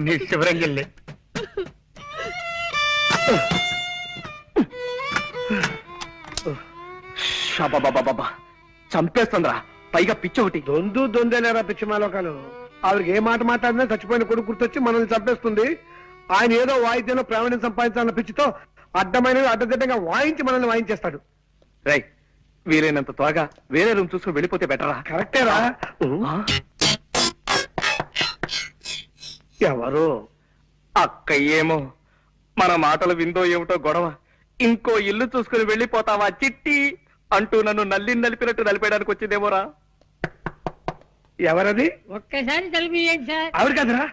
నీ శివరంగిల్లి బాబా చంపేస్తుందిరా, పైగా పిచ్చి ఒకటి. దొందేలేరా పిచ్చి మాలోకాలు. ఆవిడకి ఏ మాట మాట్లాడినా చచ్చిపోయిన కొడుకు గుర్తొచ్చి మనల్ని చంపేస్తుంది. ఆయన ఏదో వాయిద్యంలో ప్రావీణ్యం సంపాదించాలన్న పిచ్చితో అడ్డమైనవి అడ్డదిడ్డంగా వాయించి మనల్ని వాయించేస్తాడు. రై, వీలైనంత త్వరగా వేరే రూమ్ చూసుకుని వెళ్ళిపోతే బెటరా? కరెక్టేరా. ఎవరు? అక్క ఏమో, మన మాటలు విందో ఏమిటో గొడవ. ఇంకో ఇల్లు చూసుకుని వెళ్ళిపోతావా చిట్టి అంటూ నన్ను నలిపినట్టు నలిపేయడానికి వచ్చిందేమోరా. ఎవరది? ఒక్కసారి తలుపుయండి సార్. ఆవిడ కదరా?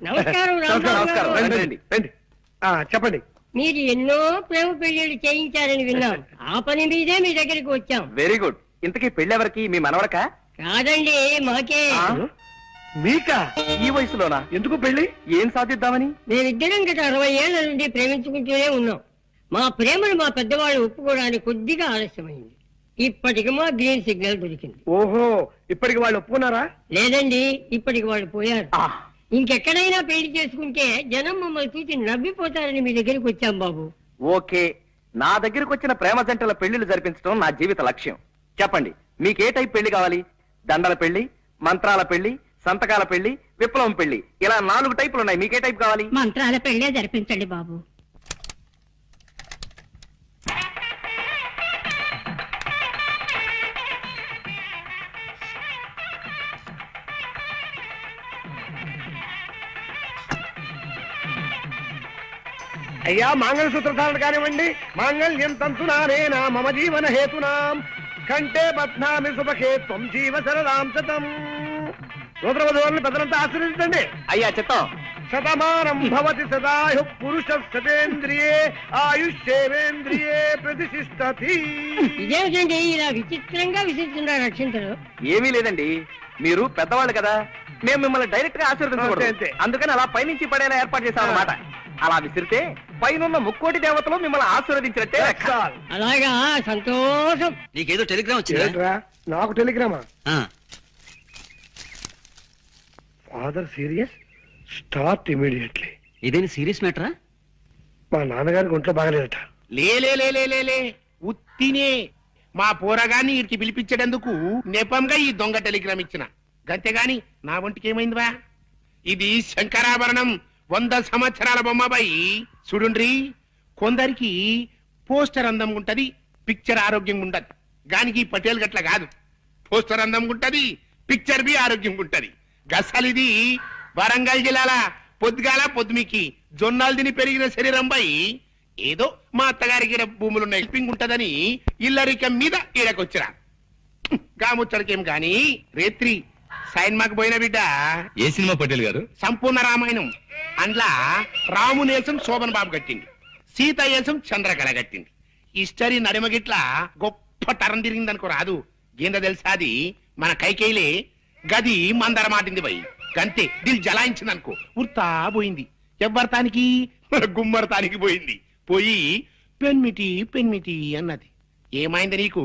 నమస్కారం. నమస్కారం. రండి. చెప్పండి. మీరు ఎన్నో ప్రేమ పెళ్లిళ్ళు చేయించారని విన్నాం. ఆ పని మీదే మీ దగ్గరికి వచ్చాం. Very good. ఇంతకీ పెళ్ళెవరికి? మీ మనవడక? కాదండి, మాకే. మీకా? ఈ వయసులోనా? ఎందుకు పెళ్లి? ఏం సాధిద్దామని? మేమిద్దరం గత 60 ఏళ్ల నుండి ప్రేమించుకుంటూనే ఉన్నాం. మా ప్రేమను మా పెద్దవాళ్ళు ఒప్పుకోవడానికి కొద్దిగా ఆలస్యమైంది. ఇప్పటికి మా గ్రీన్ సిగ్నల్ దొరికింది. ఓహో, ఇప్పటికి వాళ్ళు ఒప్పుకున్నారా? లేదండి, ఇప్పటికి వాళ్ళు పోయారు. ఇంకెక్కడైనా పెళ్లి చేసుకుంటే జనం మమ్మల్ని చూసి నవ్విపోతారని మీ దగ్గరికి వచ్చాం బాబు. ఓకే, నా దగ్గరకు వచ్చిన ప్రేమ జంటల పెళ్లిళ్ళు జరిపించడం నా జీవిత లక్ష్యం. చెప్పండి, మీకే టైప్ పెళ్లి కావాలి? దండల పెళ్లి, మంత్రాల పెళ్లి, సంతకాల పెళ్లి, విప్లవం పెళ్లి, ఇలా 4 టైపులు ఉన్నాయి. మీకే టైప్ కావాలి? మంత్రాల పెళ్లే జరిపించండి బాబు. అయ్యా, మంగళసూత్రధారణ కానివ్వండి. మాంగళ్యం తంతునానేనా మమ జీవన హేతునాం కంటే బధ్నామి సుభకే త్వం జీవ శరదాం శతం. సూత్రవధువులను పెద్దలంతా ఆశీర్వదించండి. అయ్యా చిత్తం. శతమానం భవతి సదాయు పురుష శతేంద్రియే ఆయుష్యేంద్రియే ప్రతిష్ఠతి. ఇదేమిటండి ఇలా విచిత్రంగా విసిస్తున్నారు రక్షించరు? ఏమీ లేదండి, మీరు పెద్దవాళ్ళు కదా, మేము మిమ్మల్ని డైరెక్ట్ గా ఆశీర్వదించకూడదు. అందుకని అలా పైనుంచి పడేలా ఏర్పాటు చేశాం అన్నమాట. అలా విసిరితే పైనున్న ముక్కోటి దేవతలు మిమ్మల్ని ఆశీర్వదించినట్టే. అలాగా, సంతోషం. నీకేదో టెలిగ్రామ్ వచ్చిందా? నాకు టెలిగ్రామా? Father serious, start immediately. ఇదేని సీరియస్ మ్యాటరా? మా నాన్నగారికి ఒంట్లో బాగలేదట. లే ఉత్తినే మా పోరగాన్ని ఇడికి పిలిపించేటందుకు నెపంగా ఈ దొంగ టెలిగ్రామ్ ఇచ్చిన. గంతేగాని నా ఒంటికి ఏమైందివా? ఇది శంకరాభరణం, 100 సంవత్సరాల బొమ్మబాయి. చూడుండ్రి, కొందరికి పోస్టర్ అందం ఉంటది, పిక్చర్ ఆరోగ్యంగా ఉండదు. గానికి పటేల్ గట్ల కాదు. పోస్టర్ అందం ఉంటది, పిక్చర్ బి ఆరోగ్యంగా ఉంటది. గసలిది వరంగల్ జిల్లాల పొద్దుగాల పొద్దుమికి జొన్నాలు తిని పెరిగిన శరీరం బై. ఏదో మా అత్తగారికి భూములున్న హెల్పింగ్ ఉంటదని ఇల్లరికం మీద ఈడకొచ్చిరా. గాముచ్చడికేం గాని రేత్రి సైన్మాకు పోయిన బిడ్డ. ఏ సినిమా పటేల్ గారు? సంపూర్ణ రామాయణం. అందులో రాముని వేసం శోభన్ బాబు కట్టింది, సీత వేసం చంద్రకళ కట్టింది. హిస్టరీ నడిమగిట్ల గొప్ప తరం తిరిగిందనుకో రాదు. ఏందో తెలుసా, అది మన కైకేయిలే గది మందర మాటింది పోయి. గంతే దిల్ జలాయించింది అనుకో, ఉర్తా పోయింది. ఎవ్వరతానికి? గుమ్మరతానికి పోయింది. పోయి పెన్మిటి అన్నది. ఏమైంది నీకు?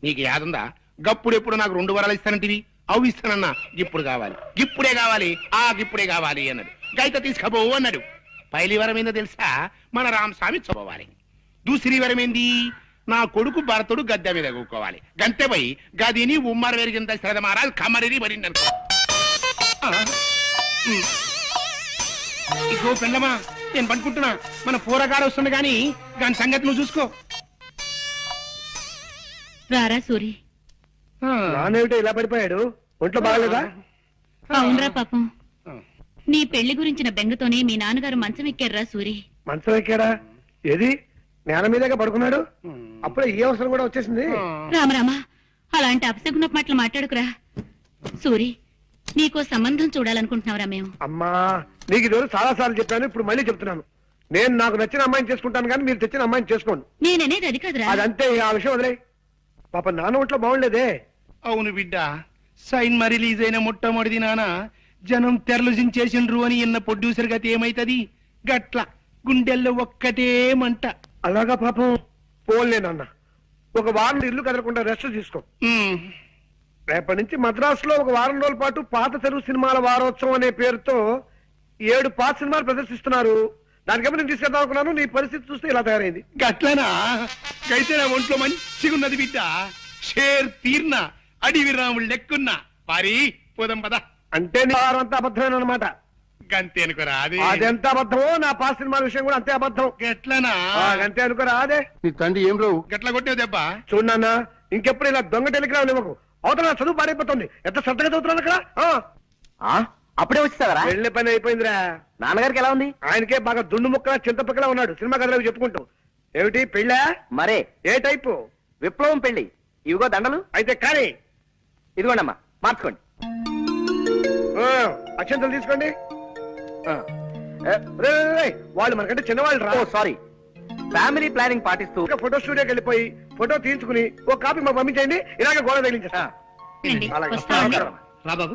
నీకు యాదుందా? గప్పుడెప్పుడు నాకు 2 వరాలు ఇస్తానంటివి, అవి ఇస్తానన్నా. ఇప్పుడు కావాలి, ఇప్పుడే కావాలి, ఇప్పుడే కావాలి అన్నాడు. గైత తీసుకపోవు అన్నాడు. పైలి వరం ఏందో తెలుసా? మన రామస్వామి చదవాలి. దూసరి వరం ఏంది? నా కొడుకు భరతుడు గద్దె మీద కూకోవాలి. గంతే పోయి గదిని ఉమ్మర వెరిగింత శ్రద్ధ మహారాజ్ కమరిని పడింది అనుకో. ఇగో పెండమా, నేను పనుకుంటున్నా. మన పూరగాడు వస్తుంది గాని దాని సంగతి నువ్వు చూసుకో. రారా సూరి. నానేమిటో ఇలా పడిపోయాడు? ఒంట్లో బాగలేదా? అవునరా పాపం, నీ పెళ్లి గురించిన బెంగతోనే మీ నాన్నగారు మంచం ఎక్కారా సూరి. మంచం ఎక్కాడా? ఏది నేల మీదగా పడుకున్నాడు? అప్పుడే ఈ అవసరం కూడా వచ్చేసింది. రామరామా, అలాంటి అపశకున మాటలు మాట్లాడుకురా సూరి. నీకో సంబంధం చూడాలనుకుంటున్నావురా మేము. అమ్మా, నీకు ఈరోజు చాలా సార్లు చెప్పాను, ఇప్పుడు మళ్ళీ చెప్తున్నాను. నేను నాకు నచ్చిన అమ్మాయిని చేసుకుంటాను కానీ మీరు తెచ్చిన అమ్మాయిని చేసుకోండి. నేననేది అది కాదురా. అదంతే, ఆ విషయం వదిలే. పాప నాన్న ఒంట్లో బాగుండేదే. అవును బిడ్డ, సైన్మా రిలీజ్ అయిన మొట్టమొదటి నాన్న జనం తెరలు జించేసిండ్రు అని ఇన్న ప్రొడ్యూసర్ గతి ఏమైతది? గట్ల గుండెల్లో ఒక్కటే మంట. అలాగా పాపం. పోన్లే నాన్న, ఒక వారం ఇల్లు కదలకుండా రెస్ట్ తీసుకో. రేపటి నుంచి మద్రాసులో ఒక వారం రోజుల పాటు పాత తెలుగు సినిమాల వారోత్సవం అనే పేరుతో 7 పాత సినిమాలు ప్రదర్శిస్తున్నారు. దానికేమో నేను తీసుకెళ్దాం అనుకున్నాను. నీ పరిస్థితి చూస్తే ఇలా తయారైంది. గట్లనా? అయితే నా ఒంట్లో మంచిగున్నది బిడ్డ. షేర్ తీర్న అడివి రాముడు లెక్కున్నా పారి పోదాం పద. అంటే నీ వారం అంతా అబద్ధమైన అనమాట. గంతే అనుకోరా అది. అదెంత అబద్ధమో నా పాత సినిమాల విషయం కూడా అంతే అబద్ధం. గట్లనా? అంతే అనుకోరా అదే. నీ తండ్రి ఏం రావు గట్ల కొట్టావు దెబ్బ. చూడన్నా, ఇంకెప్పుడు ఇలా దొంగ టెలిగ్రామ్ ఇవ్వకు. అవతల నా చదువు పారైపోతుంది. ఎంత శ్రద్ధగా చదువుతున్నాను అక్కడ. అప్పుడే వచ్చేసావరా? వెళ్ళే పని అయిపోయిందిరా. నాన్నగారికి ఎలా ఉంది? ఆయనకే బాగా దుండు ముక్కలా చింతపక్కలా ఉన్నాడు. సినిమా కథలు అవి చెప్పుకుంటూ. ఏమిటి పెళ్ళా? మరే ఏ టైపు? విప్లవం పెళ్లి. ఇవిగో దండలు. అయితే కానీ ఇదిగోండమ్మా, మార్చుకోండి. అక్షంతలు తీసుకోండి. రే, రే, రే, వాళ్ళు మనకంటే చిన్నవాళ్ళు రా. ఓ సారీ. ఫ్యామిలీ ప్లానింగ్ పాటిస్తూ ఫోటో స్టూడియోకి వెళ్ళిపోయి ఫోటో తీయించుకుని ఓ కాపీ మాకు పంపించండి. ఇలాగే గోడ తగిలించేస్తా. రండి, అలాగే. వస్తామండి. రా బాబు.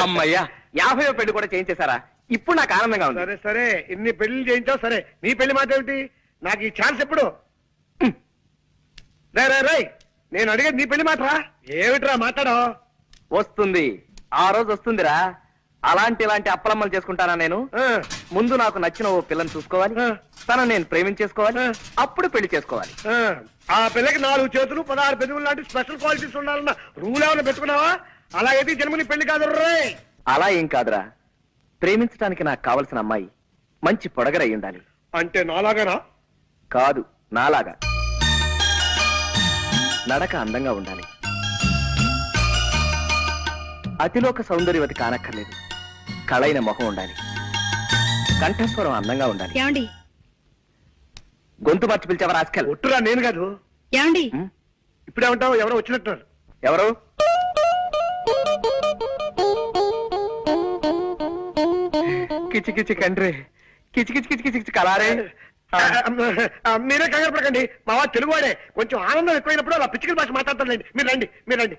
అమ్మయ్యా, 50వ పెళ్లి కూడా చేయించేశారా? ఇప్పుడు నాకు ఆనందంగా ఉంది. సరే సరే, ఇన్ని పెళ్లి చేయించావు సరే. నీ పెళ్లి మాట ఏమిటి? నాకు ఈ ఛాన్స్ ఎప్పుడు? రే రే రే, నేను అడిగేది నీ పెళ్లి మాట రా. ఏమిట్రా మాట్లాడో? వస్తుంది, ఆ రోజు వస్తుందిరా. ఇలాంటి అప్పలమ్మలు చేసుకుంటానా నేను? ముందు నాకు నచ్చిన ఓ పిల్లని చూసుకోవాలి, తనను నేను ప్రేమించేసుకోవాలి, అప్పుడు పెళ్లి చేసుకోవాలి. ఆ పిల్లకి 4 చేతులు 16 పెదవులు లాంటి స్పెషల్ క్వాలిటీస్ ఉండాలన్న రూల్ ఏమైనా పెట్టుకున్నావా? అలాగైతే ఈ జన్మ నీ పెళ్లి కాదు రే. అలా ఏం కాదురా, ప్రేమించడానికి నాకు కావలసిన అమ్మాయి మంచి పొడగరై ఉండాలి. అంటే నాలాగానా? కాదు, నాలాగా. నడక అందంగా ఉండాలి, అతిలోక సౌందర్యవతి కానక్కర్లేదు, కళైన మొహం ఉండాలి, కంఠస్వరం అందంగా ఉండాలి. ఏమండి గొంతు మార్చి పిలిచావా రాస్కెల్? ఒట్టురా, నేను కాదు. ఏమండి ఇప్పుడేమంటావు? ఎవరో వచ్చినట్టున్నారు. ఎవరు? కిచి కిచి కండ్రి, కిచి కిచి కిచి కిచి కలారే. మీరే కంగారు పడకండి, మా వాడు తెలుగువాడే. కొంచెం ఆనందం ఎక్కువైనప్పుడు అలా పిచ్చికల భాష మాట్లాడతానండి. మీరు రండి, మీరు రండి.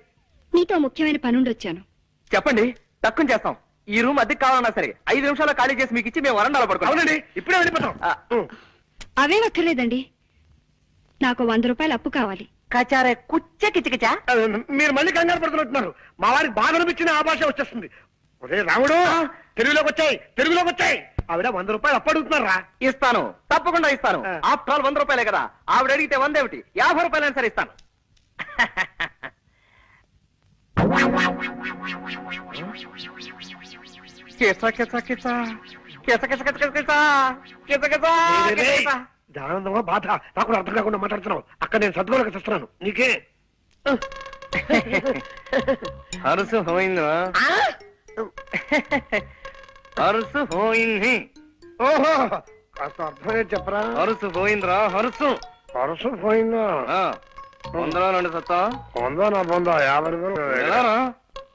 నీతో ముఖ్యమైన పనుండి వచ్చాను. చెప్పండి, తక్కువ చేస్తాం. ఈ రూమ్ అద్దెకి కావాలన్నా సరే 5 నిమిషాల్లో ఖాళీ చేసి మీకు ఇచ్చి మేము వరండాలో పడుకోవాలి. అవునండి, ఇప్పుడే వెళ్ళిపోతాం. అవేం అక్కర్లేదండి, నాకు 100 రూపాయలు అప్పు కావాలి. కచారే కుచ్చ కిచకిచా. మీరు మళ్ళీ కంగారు పడుతున్నట్టున్నారు. మా వారికి బాగా అనిపించిన ఆ భాష వచ్చేస్తుంది. ఒరే రాముడు, తెలుగులోకి వచ్చాయి, తెలుగులోకి వచ్చాయి. ఆవిడ 100 రూపాయలు అప్పు అడుగుతున్నారా? ఇస్తాను, తప్పకుండా ఇస్తాను. ఆఫ్టర్ ఆల్ 100 రూపాయలే కదా. ఆవిడ అడిగితే 100 ఏమిటి, 50 రూపాయలైనా సరే ఇస్తాను. ఆనందమా బాధ నాకు కూడా అర్థం కాకుండా మాట్లాడుతున్నావు. అక్కడ నేను సర్దుకోలేక చూస్తున్నాను. నీకే హరుసు హోయిందా? హరుసు హోయింది. ఓహో, కాస్త అర్థమే చెప్పరా. హరుసు పోయిందిరా, హరుసు. పరుసు పోయిందా? 100 నుండి సత్తా. 100 నా 100, 50 రూపాయలు. ఎలారా?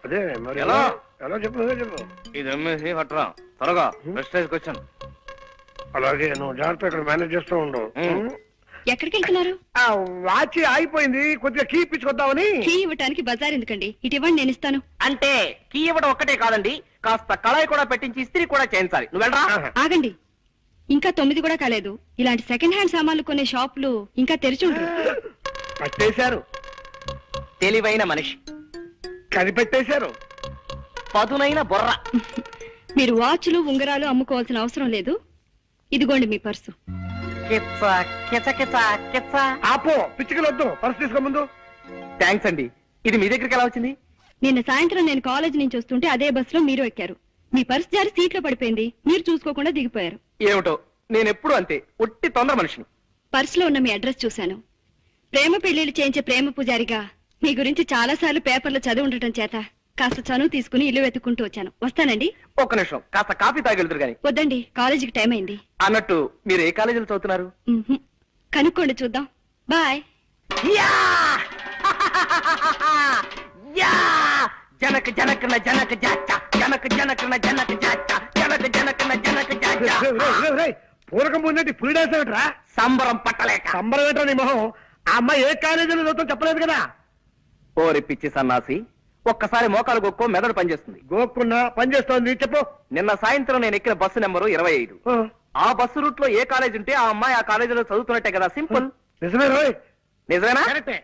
అదే మరి ఎలా? ఎలా చెప్పు, చెప్పు. ఇది అమ్మేసి హట్రా త్వరగా ప్రెస్టేజ్ క్వశ్చన్. అలాగే, నువ్వు జాగ్రత్త ఇక్కడ మేనేజ్ చేస్తూ ఉండు. ఎక్కడికి వెళ్తున్నారు? ఆ వాచి ఆగిపోయింది, కొద్దిగా కీ ఇప్పించుకొద్దామని. కీ ఇవ్వటానికి బజార్ ఎందుకండి, ఇటు ఇవ్వండి, నేను ఇస్తాను. అంటే కీ ఇవ్వడం ఒక్కటే కాదండి, కాస్త కళాయి కూడా పెట్టించి ఇస్త్రీ కూడా చేయించాలి. నువ్వు వెళ్ళరా. ఆగండి, ఇంకా 9 కూడా కాలేదు. ఇలాంటి సెకండ్ హ్యాండ్ సామాన్లు కొనే షాపులు ఇంకా తెరిచి ఉండరు. పట్టేశారు, తెలివైన మనిషి, కనిపెట్టేశారు. పదునైన బొర్ర. మీరు వాచ్లు ఉంగరాలు అమ్ముకోవాల్సిన అవసరం లేదు. ఇదిగోండి మీ పర్సు. ఆపో, పిచ్చికలు వద్దు. పర్సు తీసుకో ముందు. థ్యాంక్స్ అండి. ఇది మీ దగ్గరికి ఎలా వచ్చింది? నిన్న సాయంత్రం నేను కాలేజ్ నుంచి వస్తుంటే అదే బస్సులో మీరు ఎక్కారు. మీ పర్సు జారి సీట్లో పడిపోయింది, మీరు చూసుకోకుండా దిగిపోయారు. ఏమిటో, నేను ఎప్పుడు అంతే, ఒట్టి తొందర మనిషిని. పర్సులో ఉన్న మీ అడ్రస్ చూశాను. ప్రేమ పెళ్లిళ్ళు చేయించే ప్రేమ పూజారిగా మీ గురించి చాలా సార్లు పేపర్లో చదివి ఉండటం చేత కాస్త చనువు తీసుకుని ఇల్లు వెతుక్కుంటూ వచ్చాను. వస్తానండి. ఒక్క నిమిషం, కాస్త కాఫీ తాగెళ్తారు గాని. వద్దండి, కాలేజీకి టైం అయింది. అన్నట్టు మీరు ఏ కాలేజీలో చదువుతున్నారు? కనుక్కోండి, చూద్దాం. బాయ్. జనక జనకన జనక జాచ, జనక జనకన జనక జాచ, జనక జనకన జనక జాచ. పూరకం ముందంటే పులి డాన్స్ ఏమిట్రా? సంబరం పట్టలేక. సంబరం ఏంట్రా నీ మొహం? ఆ అమ్మాయి ఏ కాలేజీలో చదువుతాం చెప్పలేదు కదా. ఓరి పిచ్చి సన్నాసి, ఒక్కసారి మోకాలు గొక్కో మెదడు పనిచేస్తుంది. గోక్కున్నా పనిచేస్తోంది, చెప్పు. నిన్న సాయంత్రం నేను ఎక్కిన బస్సు నెంబరు 25. ఆ బస్సు రూట్ లో ఏ కాలేజ్ ఉంటే ఆ అమ్మాయి ఆ కాలేజీలో చదువుతున్నట్టే కదా. సింపుల్. నిజమే రోయ్. నిజమేనా? కరెక్టే.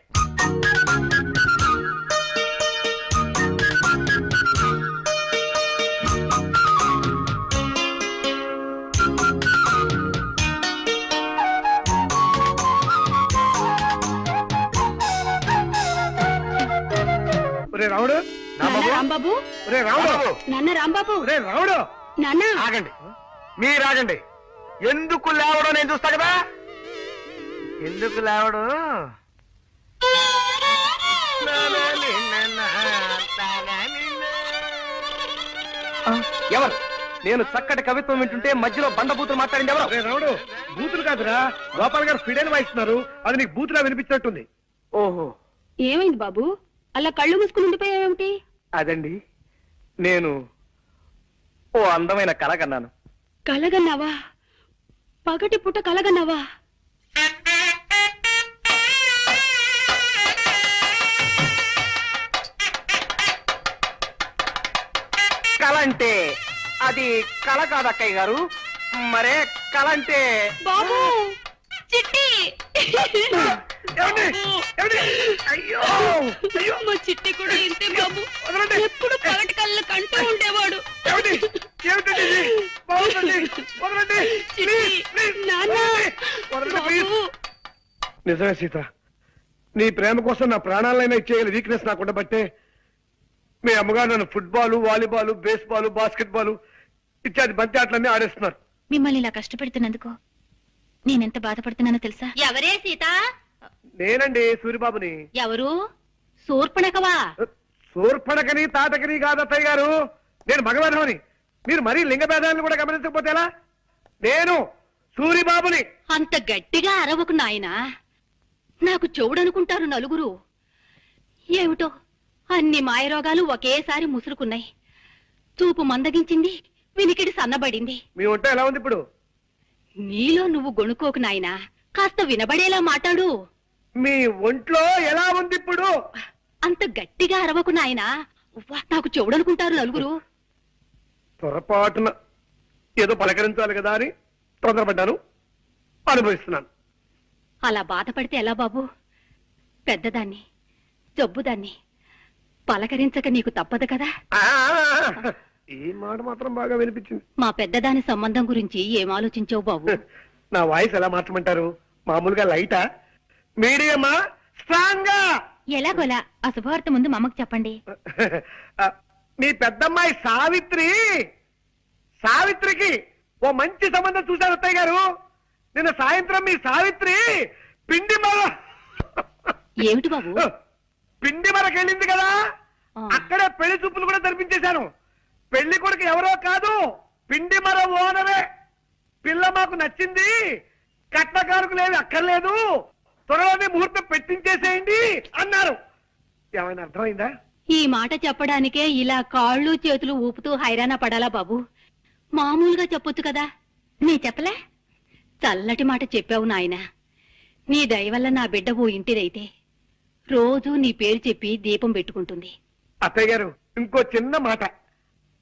రాముడు నాన్న రాంబాబు రే రాముడు నాన్న రాంబాబు రే రాముడు నాన్న ఆగండి మీరు ఆగండి. ఎందుకు లేవడం నేను చూస్తా కదా. ఎందుకు లేవడం? ఎవరు? నేను చక్కటి కవిత్వం వింటుంటే మధ్యలో బండబూతులు మాట్లాడింది ఎవరు? రే రాముడు బూతులు కాదురా, గోపాల్ గారు ఫిడైన్ వాయిస్తున్నారు, అది నీకు బూతులా వినిపించినట్టుంది. ఓహో ఏమైంది బాబు అలా కళ్ళు మూసుకుని ఉండిపోయావేమిటి? అదండి, నేను ఓ అందమైన కళ కన్నాను. కలగన్నావా? పగటి పుట్ట కలగన్నావా? కళ అంటే అది కళ కాదు అక్కయ్య గారు. మరే కళ అంటే బాబు చిట్టి ఏమండి? ఏమండి? అయ్యో అయ్యో మా చిట్టి కూడా ఇంతే బాబు. వదలండి. ఎప్పుడు పగటి కళ్ళు కంటూ ఉండేవాడు. ఏమండి? ఏమిటండి ఇది? బాగుందండి. వదలండి. చిట్టి, ప్లీజ్, ప్లీజ్, నాన్న, వదలండి, ప్లీజ్. బాబు. నిజమే సీత, నీ ప్రేమ కోసం నా ప్రాణాలైనా ఇచ్చేయాలి వీక్నెస్ నాకు ఉండబట్టే మీ అమ్మగారు నన్ను ఫుట్బాల్, వాలీబాల్, బేస్బాల్, బాస్కెట్బాల్ ఇత్యాది బంతి ఆటలన్నీ ఆడేస్తున్నారు. మిమ్మల్ని ఇలా కష్టపెడుతున్నందుకు నేనెంత బాధపడుతున్నానో తెలుసా? ఎవరే సీత? నేనండి సూరిబాబుని. ఎవరు? శూర్పణఖవా? శూర్పణకని తాటకని కాదత్తయ్య గారు, నేను మగవేధమని. మీరు మరీ లింగ భేదాలను కూడా గమనించకపోతే ఎలా? నేను సూరిబాబుని. అంత గట్టిగా అరవకు నాయనా, నాకు చెవుడనుకుంటారు నలుగురు. ఏమిటో అన్ని మాయరోగాలు ఒకేసారి ముసురుకున్నాయి. చూపు మందగించింది, వినికిడి సన్నబడింది. మీ ఒంట ఎలా ఉంది ఇప్పుడు? నీలో నువ్వు గొణుకోకు నాయనా, కాస్త వినబడేలా మాట్లాడు. మీ ఒంట్లో ఎలా ఉంది ఇప్పుడు? అంత గట్టిగా అరవకు నాయనా, ఉవ్వ, నాకు చెవుడనుకుంటారు నలుగురు. పొరపాటున ఏదో పలకరించాలి కదా అని తొందరపడ్డాను, అనుభవిస్తున్నాను. అలా బాధపడితే ఎలా బాబు? పెద్దదాన్ని, జబ్బుదాన్ని పలకరించక నీకు తప్పదు కదా. ఆ, ఈ మాట మాత్రం బాగా వినిపించింది. మా పెద్దదాని సంబంధం గురించి ఏం ఆలోచించావు బాబు? నా వాయిస్ ఎలా మార్చమంటారు? మామూలుగా లైటా, మీడియమా, స్ట్రాంగా? ఎలాగోలా ఆ శుభవార్త ముందు మా అమ్మకు చెప్పండి. మీ పెద్దమ్మాయి సావిత్రికి ఓ మంచి సంబంధం చూశారు అత్తయ్య గారు. నిన్న సాయంత్రం మీ సావిత్రి పిండి ఏమిటి బాబు? పిండి మరకెళ్ళింది కదా, ఆ. అక్కడే పెళ్లి చూపులు కూడా జరిపించేశాను. పెళ్లి కొడుకు ఎవరో కాదు, పిండి మర ఓనరే. పిల్ల మాకు నచ్చింది, కట్నకారుకులేవి అక్కర్లేదు, త్వరలోనే ముహూర్తం పెట్టించేసేయండి అన్నారు. ఏమైనా అర్థమైందా? ఈ మాట చెప్పడానికే ఇలా కాళ్ళు చేతులు ఊపుతూ హైరాణ పడాలా బాబు? మామూలుగా చెప్పొచ్చు కదా. నీ చెప్పలే? చల్లటి మాట చెప్పావు నాయనా. నీ దయ వల్ల నా బిడ్డ ఓ ఇంటిదైతే రోజూ నీ పేరు చెప్పి దీపం పెట్టుకుంటుంది. అత్తయ్య గారు, ఇంకో చిన్న మాట.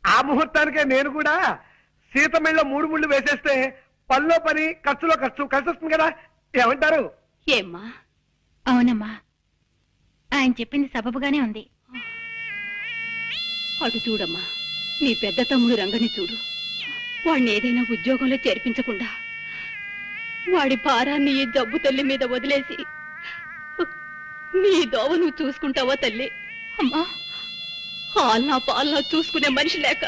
ఆ ముహూర్తానికే నేను కూడా సీతమిళ్ళ 3 ముళ్ళు వేసేస్తే పనిలో పని, ఖర్చులో ఖర్చు కలిసి వస్తుంది కదా. ఏమంటారు? ఏమ్మా? అవునమ్మా, ఆయన చెప్పింది సబబుగానే ఉంది. అటు చూడమ్మా, నీ పెద్ద తమ్ముడు రంగని చూడు. వాడిని ఏదైనా ఉద్యోగంలో చేర్పించకుండా వాడి భారాన్ని ఈ జబ్బు తల్లి మీద వదిలేసి నీ దోవ నువ్వు చూసుకుంటావా తల్లి? అమ్మా, హాల్నా పాలనా చూసుకునే మనిషి లేక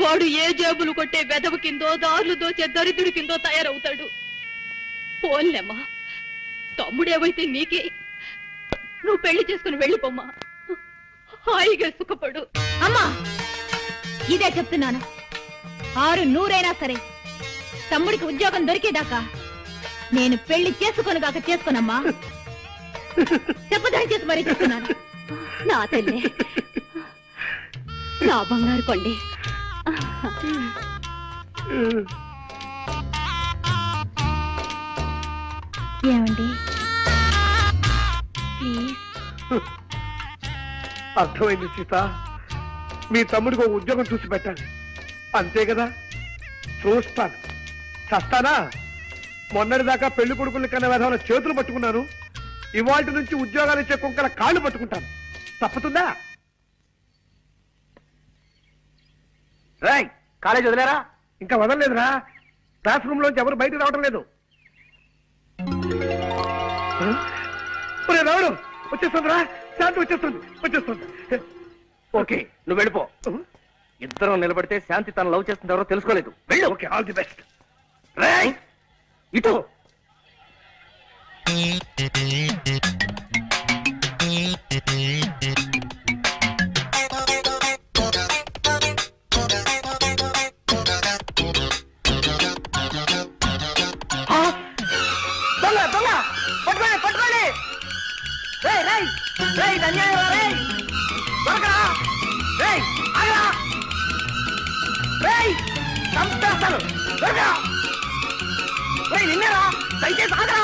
వాడు ఏ జేబులు కొట్టే వెదవ కిందో, దారులు దోచే దరిద్రుడి కిందో తయారవుతాడు. పోన్లేమ్మా, తమ్ముడేవైతే నీకే. నువ్వు పెళ్లి చేసుకుని వెళ్ళిపోమ్మా, హాయిగా సుఖపడు. అమ్మా, ఇదే చెప్తున్నాను. 6 నూరైనా సరే తమ్ముడికి ఉద్యోగం దొరికేదాకా నేను పెళ్లి చేసుకోనుగాక చేసుకోనమ్మా. చెప్పదని చేసి మరీ చెప్తున్నాను. నా తల్లి, నా బంగారు కొండే. ఏమండి ప్లీజ్? అర్థమైంది సీత, మీ తమ్ముడికి ఒక ఉద్యోగం చూసి పెట్టాలి, అంతే కదా. చూస్తాను, చస్తానా? మొన్నటిదాకా పెళ్లి కొడుకుల్ని కన్నా విధాన చేతులు పట్టుకున్నాను, ఇవాళ నుంచి ఉద్యోగాలు ఇచ్చే కుంకల కాళ్ళు పట్టుకుంటాను. తప్పుతుందా? కాలేజ్ వదిలేరా? ఇంకా వదలలేదురా. క్లాస్ రూమ్ లోంచి ఎవరు బయటకు రావడం లేదు. రావుడు వచ్చేస్తుందిరా, శాంతి వచ్చేస్తుంది వచ్చేస్తుంది. ఓకే నువ్వు వెళ్ళిపో. ఇద్దరం నిలబడితే శాంతి తను లవ్ చేస్తున్న ఎవరో తెలుసుకోలేదు. వెళ్ళు. Okay, all the best. రేయ్, ఇటు. ఆ! దొంగ దొంగ పట్టుకోండి పట్టుకోండి. రేయ్ రేయ్ రేయ్, ఇది అన్యాయం రా, రేయ్. దొరకరా. రేయ్ ఆగరా. రేయ్ చంపేస్తాను. దొరకరా. రేయ్ నిన్నేరా, దయచేసి ఆగరా.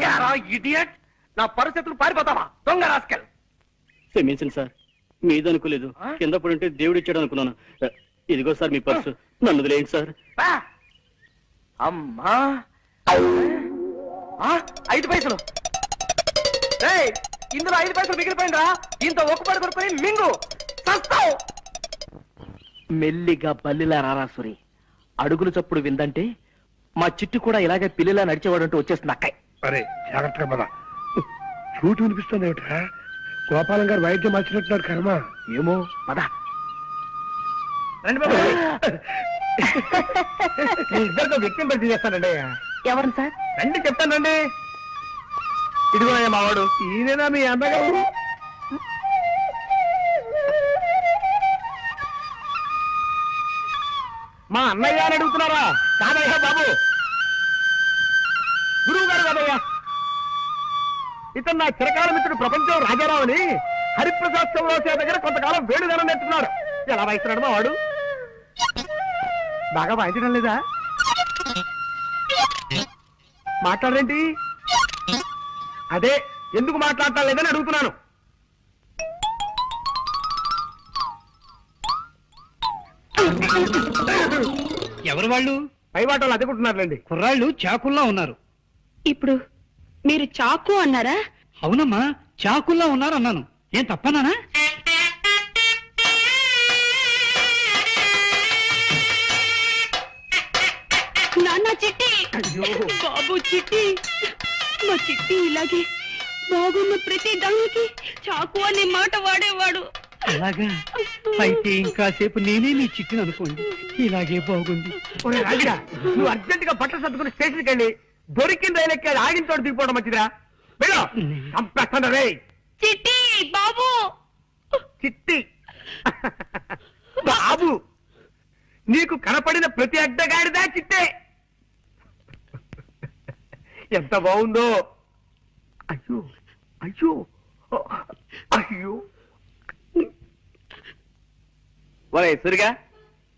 ఏరా ఇడియట్, నా పరిస్థితులు పారిపోతావా దొంగ రాస్కెల్. క్షమించండి సార్, మీదనుకోలేదు. కింద పడుంటే దేవుడు ఇచ్చాడు అనుకున్నాను. ఇదిగో సార్ మీ పర్సు, నన్ను వదిలేయండి సార్. బా. అమ్మా ఆ, 5 పైసలు. రేయ్ ఇందులో 5 పైసలు మిగిలిపోయిందిరా. దీంతో ఒక్కపడి దొరుకుని మింగు చస్తావు. మెల్లిగా బల్లిలా రారాసురి. అడుగులు చప్పుడు విందంటే మా చిట్టు కూడా ఇలాగే పిల్లిలా నడిచేవాడంటూ వచ్చేస్తుంది అక్కయ్. అరే జాగ్రత్తగా పద. చూటు వినిపిస్తుంది ఏమిట్రా? గోపాలం గారు వైద్యం మార్చినట్టున్నారు కర్మ. ఏమో పద. రండి బాబు. మీ ఇద్దరితో వ్యక్తిని పరిచయం చేస్తానండి. ఎవరు సార్? రండి చెప్తానండి. ఇదిగో మావాడు. ఈయనేనా మీ అన్నగారు? మా అన్నయ్య అని అడుగుతున్నారా? కాదయ్యా బాబు, గురువు గారు కాదయ్యా. ఇతను నా చిరకాల మిత్రుడు ప్రపంచం రాజారావు అని హరిప్రసాద్ చౌరాసే దగ్గర కొంతకాలం వేణుగానం నేర్చుకున్నాడు. ఎలా వాయిస్తున్నాడు మా వాడు? బాగా వాయించడం లేదా? మాట్లాడరేంటి? అదే ఎందుకు మాట్లాడటం లేదని అడుగుతున్నాను. ఎవరు వాళ్ళు? పై వాటలు అదుకుంటున్నారులేండి. కుర్రాళ్ళు చాకుల్లా ఉన్నారు. ఇప్పుడు మీరు చాకు అన్నారా? అవునమ్మా, చాకుల్లా ఉన్నారు అన్నాను. ఏం తప్పనానా? నాన్న చిట్టి, బాబు చిట్టి, మా చిట్టి ఇలాగే బాగున్న ప్రతి దానికి చాకు అనే మాట వాడేవాడు. అలాగా? అయితే ఇంకాసేపు నేనే నీ చిట్టును అనుకోండి. ఇలాగే బాగుంది. ఒరే రాజుగా, నువ్వు అర్జెంట్ గా బట్టలు సర్దుకుని స్టేషన్కి వెళ్ళి దొరికిన రైలు ఎక్కి ఆగిన చోటు దిగిపోవడం మంచిదిరా. వెళ్ళు. చంపేస్తాను రే. చిట్టి బాబు. చిట్టి బాబు, నీకు కనపడిన ప్రతి అడ్డగాడిదా చిట్టే. ఎంత బాగుందో. అయ్యో అయ్యో అయ్యో. ఒరే సురిగా,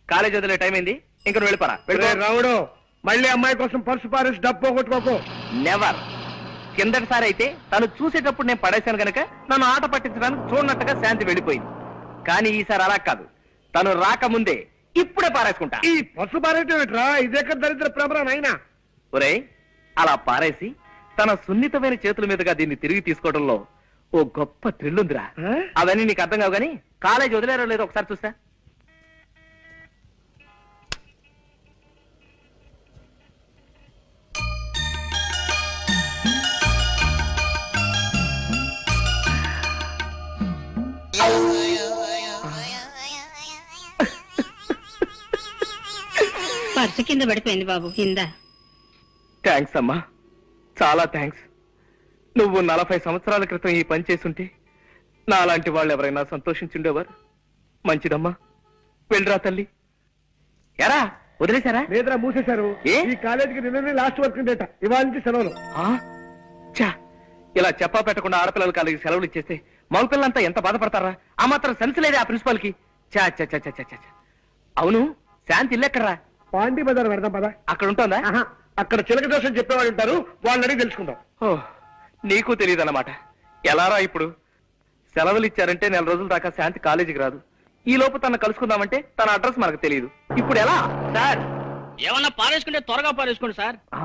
కాలేజ్ వదిలే టైం అయింది. ఇంకా నువ్వు వెళ్ళిపోరా. ఒరే రావుడు, మళ్ళీ అమ్మాయి కోసం పర్సు పారేసి డబ్బు పోగొట్టుకోకు. నెవర్. కిందటిసారి అయితే తను చూసేటప్పుడు నేను పడేశాను గనక నన్ను ఆట పట్టించడానికి చూడనట్టుగా శాంతి వెళ్ళిపోయింది. కానీ ఈసారి అలా కాదు, తను రాకముందే ఇప్పుడే పారేసుకుంటా. ఈ పర్సు పారేయటం ఏమిట్రా? ఇదేక దరిద్ర ప్రభరా నాయనా. ఒరే అలా పారేసి తన సున్నితమైన చేతుల మీదుగా దీన్ని తిరిగి తీసుకోవడంలో ఓ గొప్ప థ్రిల్ ఉందిరా. ఆ? అవన్నీ నీకు అర్థం కావు గానీ కాలేజ్ వదిలేరో లేదో ఒకసారి చూస్తా. పర్సు కింద పడిపోయింది బాబు, కింద. థ్యాంక్స్ అమ్మా, చాలా థ్యాంక్స్. నువ్వు 40 సంవత్సరాల క్రితం ఈ పని చేసుంటే నాలాంటి వాళ్ళు ఎవరైనా సంతోషించుండేవారు. మంచిదమ్మా, వెళ్ళరా తల్లి. ఎరా వదిలేశారా? లేదురా, మూసేశారు. ఏ? ఈ కాలేజీకి నిన్ననే లాస్ట్ వర్క్ డేట. ఇవాళ నుంచి సెలవులు. ఆ? ఛా, ఇలా చెప్పా పెట్టకుండా ఆడపిల్లల కాలేజీ సెలవులు ఇచ్చేస్తే మగపిల్లలంతా ఎంత బాధపడతారా? ఆ మాత్రం సెన్స్ లేదే ఆ ప్రిన్సిపాల్ కి. చా చా చా చా చా చా. అవును, శాంతి ఇల్లెక్కడరా? పాండి బజార్ పెడదాం పదా. అక్కడ ఉంటుందా? ఆహా, అక్కడ చిలక దోషం చెప్పేవాళ్ళు ఉంటారు, వాళ్ళని అడిగి తెలుసుకుందాం. ఓ, నీకు తెలియదన్నమాట. ఎలారా ఇప్పుడు? సెలవులు ఇచ్చారంటే 4 రోజుల దాకా శాంతి కాలేజీకి రాదు. ఈ లోపు తన కలుసుకుందామంటే తన అడ్రస్ మనకు తెలియదు. ఇప్పుడు ఎలా సార్? ఏమన్నా పారేసుకుంటే త్వరగా పారేసుకోండి సార్. ఆ?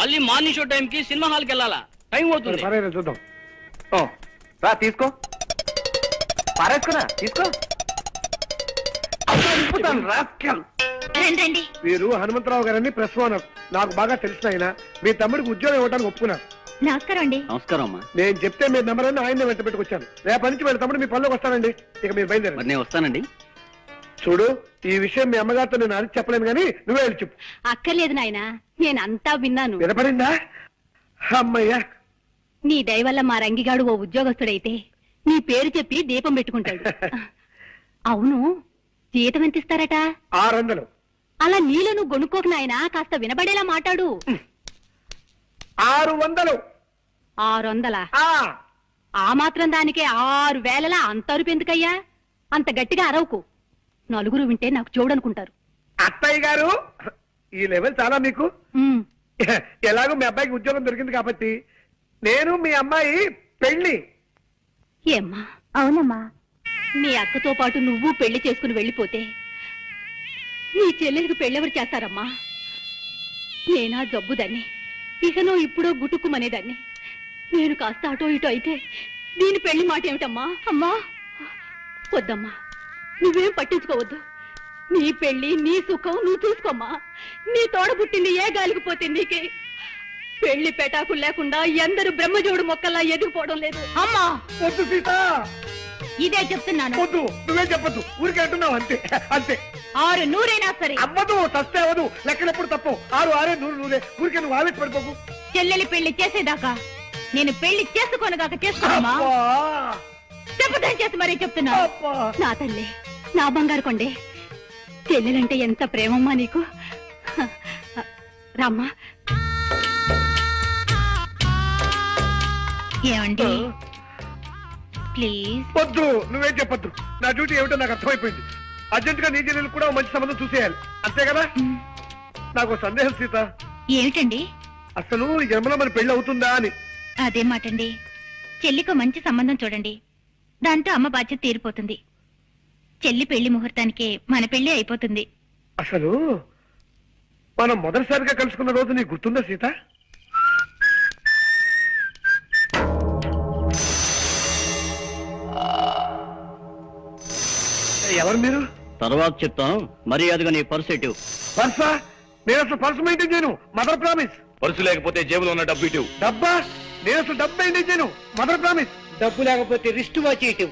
మళ్ళీ మార్నింగ్ షో టైంకి సినిమా హాల్కి వెళ్ళాలా? టైం అవుతుంది. పర్వాలేదు, చూద్దాం. ఓ, రా తీసుకో. పారేసుకున్నా తీసుకో. రాస్కెల్. రండి. వీరు హనుమంతరావు గారని ప్రెస్ ఓనర్. నాకు బాగా తెలిసిన ఆయన. మీ తమ్ముడికి ఉద్యోగం ఇవ్వడానికి ఒప్పుకున్నారు. నమస్కారం అండి. నమస్కారం అమ్మా. నేను చెప్తే మీ నెంబర్ అని ఆయన వెంట పెట్టుకొచ్చాను. రేపటి నుంచి వీళ్ళ తమ్ముడు మీ పనిలోకి వస్తానండి. ఇక మీరు బయలుదేరండి. మరి నేను వస్తానండి. చూడు, ఈ విషయం మీ అమ్మగారితో నేను అది చెప్పలేను కానీ నువ్వే వెళ్ళి చెప్పు. అక్కర్లేదు నాయనా, నేనంతా విన్నాను. వినపడిందా? అమ్మయ్యా. నీ దయ వల్ల మా రంగిగాడు ఓ ఉద్యోగస్తుడైతే నీ పేరు చెప్పి దీపం పెట్టుకుంటాడు. అవును, జీతం ఎంత ఇస్తారట? 600. అలా నీలో నువ్వు గొనుక్కోకు నాయనా, కాస్త వినబడేలా మాట్లాడు. 600. 600? ఆ, ఆ మాత్రం దానికే 6,000 అంత అరుపు ఎందుకయ్యా? అంత గట్టిగా అరవకు, నలుగురు వింటే నాకు చూడనుకుంటారు. అత్తయ్య గారు, ఈ లెవెల్ చాలా మీకు. ఉమ్, ఎలాగో మీ అబ్బాయికి ఉద్యోగం దొరికింది కాబట్టి నేను మీ అమ్మాయి పెళ్లి. ఏమ్మా, అవునమ్మా. నీ అక్కతో పాటు నువ్వు పెళ్లి చేసుకుని వెళ్ళిపోతే నీ చెల్లెలకు పెళ్ళెవరు చేస్తారమ్మా? నేనా జబ్బుదాన్ని, ఇకనో ఇప్పుడో గుటుక్కుమనేదాన్ని. నేను కాస్త అటో ఇటో అయితే దీని పెళ్లి మాట ఏమిటమ్మా? అమ్మా వద్దమ్మా, నువ్వేం పట్టించుకోవద్దు. నీ పెళ్లి నీ సుఖం నువ్వు చూసుకోమ్మా. నీ తోడ పుట్టింది ఏ గాలికి నీకే. పెళ్లి పెటాకులు లేకుండా ఎందరు బ్రహ్మజోడు మొక్కల్లా ఎదిగిపోవడం లేదు. అమ్మా వద్దు సీత, ఇదే చెప్తున్నాను. వద్దు, నువ్వే చెప్పొద్దు. ఊరికే అంటున్నావు అంతే అంతే. 600 సరే. అవ్వదు, తస్తే అవ్వదు. లెక్కలెప్పుడు తప్పు. 6 6 100 ఊరికే నువ్వు ఆవేశ పడిపోకు. చెల్లెలి పెళ్లి చేసేదాకా నేను పెళ్లి చేసుకోనగాక చేసుకోమా? అబ్బా, చెప్పదని చేసి మరీ చెప్తున్నా. అబ్బా. నా తల్లి, నా బంగారు కొండే, చెల్లెలంటే ఎంత ప్రేమమ్మా నీకు. రామ్మా. ఏమండి ప్లీజ్. వద్దు, నువ్వేం చెప్పొద్దు. నా డ్యూటీ ఏమిటో నాకు అర్థమైపోయింది. అర్జెంట్ గా నీ చెల్లెలు కూడా ఓ మంచి సంబంధం చూసేయాలి, అంతే కదా? నాకు సందేహం సీత, ఏమిటండి? అసలు ఈ జన్మలో మన పెళ్లి అవుతుందా అని. అదే మాటండి. చెల్లికి మంచి సంబంధం చూడండి, దాంతో అమ్మ బాధ్యత తీరిపోతుంది. చెల్లి పెళ్లి ముహూర్తానికే మన పెళ్లి అయిపోతుంది. అసలు మనం మొదటిసారిగా కలుసుకున్న రోజు నీకు గుర్తుందా సీత? ఎవరు మీరు? తర్వాత చెప్తాను, మర్యాదగా నీ పర్సు ఎటు. పర్సా? నేను అసలు పర్సు మెయింటైన్ చేయను. Mother promise. పర్సు లేకపోతే జేబులో ఉన్న డబ్బు ఇటు. డబ్బా? నేను అసలు డబ్బు మెయింటైన్ చేయను. Mother promise. డబ్బు లేకపోతే రిస్ట్ వాచ్ ఇటు.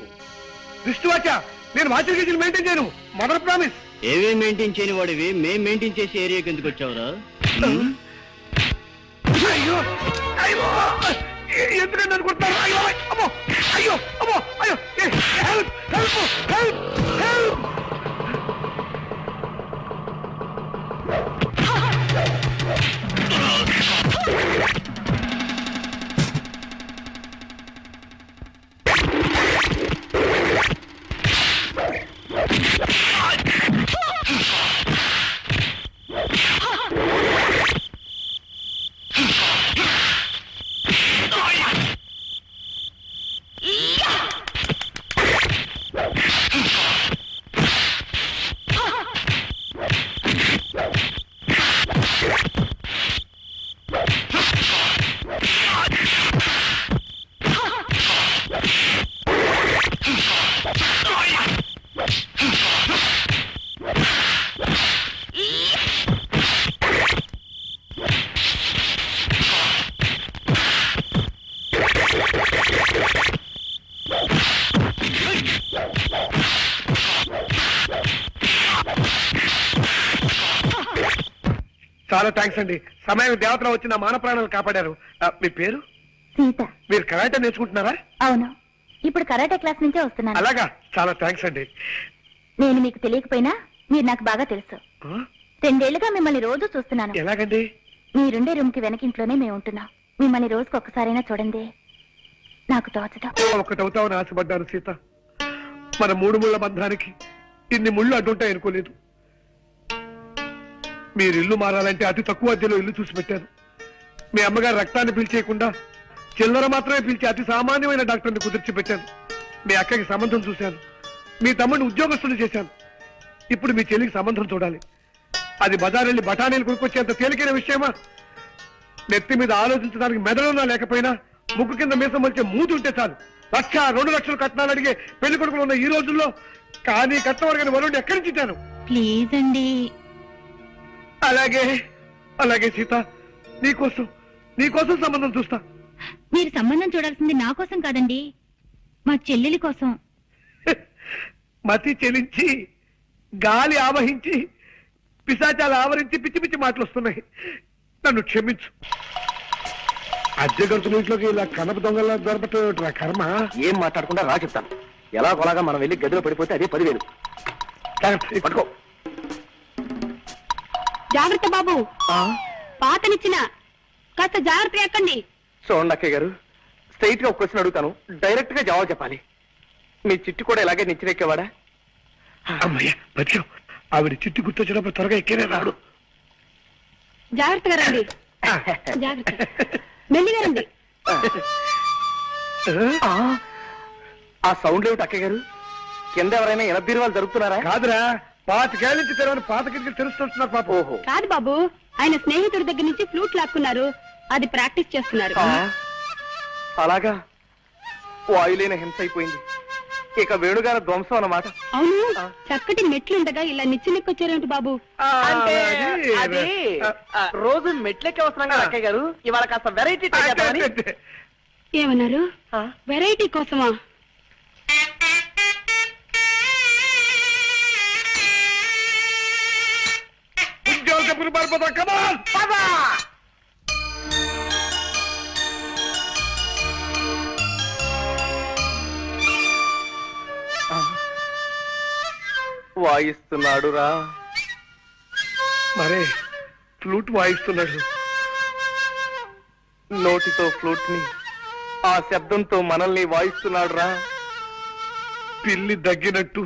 దృష్టి వాచా? నేను వాచర్ గేజీలు మెయింటైన్ చేయను. Mother promise. ఏవే మెయింటైన్ చేయని వాడివి మేం మెయింటైన్ చేసే ఏరియాకి ఎందుకు వచ్చావురా? అయ్యో అయ్యో, ఎందుకంటే అనుకుంటున్నారు? అయ్యో అమ్మో, అయ్యో అమ్మో, అయ్యో, హెల్ప్ హెల్ప్ హెల్ప్ హెల్ప్. చాలా థ్యాంక్స్ అండి. సమయం దేవతలో వచ్చి నా మాన ప్రాణాలు కాపాడారు. మీ పేరు? సీత. మీరు కరాటే నేర్చుకుంటున్నారా? అవును, ఇప్పుడు కరాటే క్లాస్ నుంచే వస్తున్నాను. అలాగా, చాలా థ్యాంక్స్ అండి. నేను మీకు తెలియకపోయినా మీరు నాకు బాగా తెలుసు. 2 ఏళ్లుగా మిమ్మల్ని రోజు చూస్తున్నాను. ఎలాగండి? మీరుండే రూమ్ కి వెనకింట్లోనే మేము ఉంటున్నాం. మిమ్మల్ని రోజుకు ఒక్కసారైనా చూడండి, నాకు తోచదు. ఒక్కటవుతామని ఆశపడ్డాను సీత. మన 3 ముళ్ళ బంధానికి ఇన్ని ముళ్ళు అడ్డుంటాయి అనుకోలేదు. మీరు ఇల్లు మారాలంటే అతి తక్కువ అద్దెలో ఇల్లు చూసి పెట్టాను. మీ అమ్మగారు రక్తాన్ని పిలిచేయకుండా చిల్లర మాత్రమే పిలిచి అతి సామాన్యమైన డాక్టర్ని కుదిర్చి పెట్టాను. మీ అక్కకి సంబంధం చూశాను. మీ తమ్ముడిని ఉద్యోగస్తులు చేశాను. ఇప్పుడు మీ చెల్లికి సంబంధం చూడాలి. అది బజారెళ్ళి బఠానీలు కొనుక్కొచ్చేంత తేలికైన విషయమా? నెత్తి మీద ఆలోచించడానికి మెదడున్నా లేకపోయినా ముక్కు కింద మీసం వచ్చే మూతి ఉంటే చాలు 1,00,000, 2 లక్షలు కట్నాలు అడిగే పెళ్లి కొడుకులు ఉన్న ఈ రోజుల్లో కానీ కట్నం అడిగిన వరుణ్ణి ఎక్కడి నుంచి ఇచ్చాను? ప్లీజ్ అండి. అలాగే అలాగే సీత, నీకోసం సంబంధం చూస్తా. మీరు సంబంధం చూడాల్సింది నా కోసం కాదండి, మా చెల్లెలి కోసం. మతి చెలించి గాలి ఆవహించి పిశాచాలు ఆవరించి పిచ్చి పిచ్చి మాటలు వస్తున్నాయి. నన్ను క్షమించు. అద్దె గంతుల ఇంట్లోకి ఇలా కనప దొంగల దొరపట్టు కర్మ. ఏం మాట్లాడకుండా రా చెప్తాను. ఎలా కొలాగా మనం వెళ్ళి గదిలో పడిపోతే అదే 10,000. పట్టుకో. జాగ్రత్త బాబు, పాతనిచ్చిన కాస్త జాగ్రత్త ఎక్కండి. చూడండి అక్కయ్య గారు, స్ట్రైట్ గా ఒక క్వశ్చన్ అడుగుతాను, డైరెక్ట్ గా జవాబు చెప్పాలి. మీ చిట్టు కూడా ఇలాగే నిచ్చినెక్కేవాడా? అమ్మయ్య బతికావు. ఆవిడ చిట్టు గుర్తొచ్చినప్పుడు త్వరగా ఎక్కేనే రాడు. జాగ్రత్తగా రండి, జాగ్రత్త, మెల్లిగా రండి. ఆ సౌండ్ ఏమిటి అక్కయ్య గారు? కింద ఎవరైనా ఎనబీరువాలు జరుగుతున్నారా? కాదురా, 25 నుంచి తెరవని పాత కిటికీలు తెలుస్తున్నారు పాప. ఓహో, కాదు బాబు, ఆయన స్నేహితుడి దగ్గర నుంచి ఫ్లూట్ లాక్కున్నారు, అది ప్రాక్టీస్ చేస్తున్నారు. అలాగా? వాయులేని హింస అయిపోయింది. ఇక వేణుగాన ధ్వంసం అన్నమాట. అవును, చక్కటి మెట్లుండగా ఇలా నిచ్చినెక్కొచ్చారేమిటి బాబు? అంటే అది రోజు మెట్లెక్కి వస్తున్నాం కదా అక్కయ్య గారు, ఇవాళ కాస్త వెరైటీ ఏమన్నారు? వెరైటీ కోసమా? ఉద్యోగపురి పారిపోతా. కమాన్ పదా. వాయిస్తున్నాడు రా. మరే ఫ్లూట్ వాయిస్తున్నాడు. నోటితో ఫ్లూట్ ని, ఆ శబ్దంతో మనల్ని వాయిస్తున్నాడు రా. పిల్లి దగ్గినట్టు